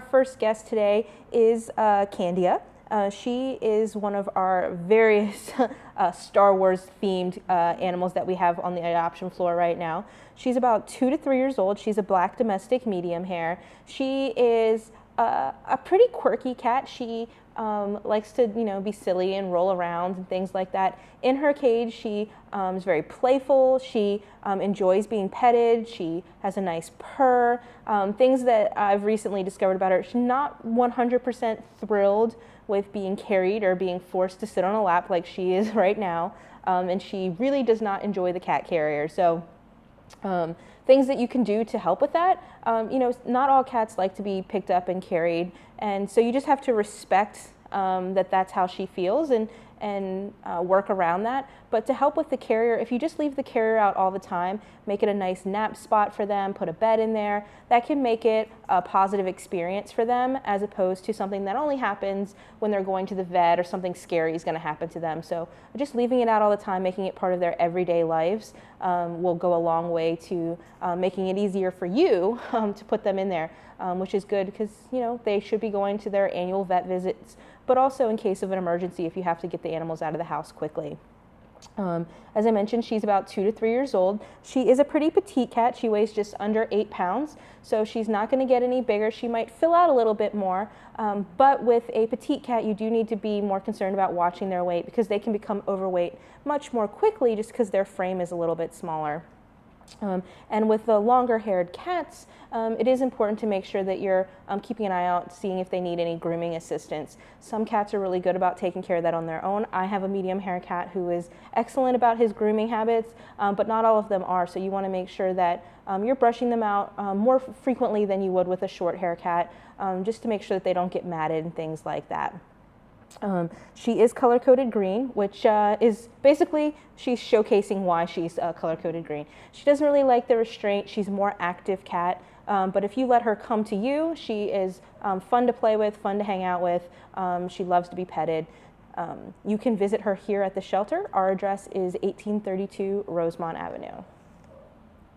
our first guest today is Kandia. She is one of our various Star Wars themed animals that we have on the adoption floor right now. She's about 2 to 3 years old. She's a black domestic medium hair. She is a pretty quirky cat. She likes to, be silly and roll around and things like that. In her cage, she is very playful. She enjoys being petted. She has a nice purr. Things that I've recently discovered about her, she's not 100% thrilled with being carried or being forced to sit on a lap like she is right now. And she really does not enjoy the cat carrier. So things that you can do to help with that, not all cats like to be picked up and carried, and so you just have to respect that that's how she feels and work around that. But to help with the carrier, if you just leave the carrier out all the time, make it a nice nap spot for them, put a bed in there, that can make it a positive experience for them as opposed to something that only happens when they're going to the vet or something scary is going to happen to them. So just leaving it out all the time, making it part of their everyday lives will go a long way to making it easier for you to put them in there, which is good because they should be going to their annual vet visits, but also in case of an emergency if you have to get the animals out of the house quickly. As I mentioned, she's about 2 to 3 years old. She is a pretty petite cat. She weighs just under 8 pounds, so she's not going to get any bigger. She might fill out a little bit more, but with a petite cat, you do need to be more concerned about watching their weight because they can become overweight much more quickly just because their frame is a little bit smaller. And with the longer-haired cats, it is important to make sure that you're keeping an eye out, seeing if they need any grooming assistance. Some cats are really good about taking care of that on their own. I have a medium-hair cat who is excellent about his grooming habits, but not all of them are, so you want to make sure that you're brushing them out more frequently than you would with a short-hair cat, just to make sure that they don't get matted and things like that. She is color-coded green, which is basically, she's showcasing why she's color-coded green. She doesn't really like the restraint. She's a more active cat, but if you let her come to you, she is fun to play with, fun to hang out with. She loves to be petted. You can visit her here at the shelter. Our address is 1832 Rosemont Avenue.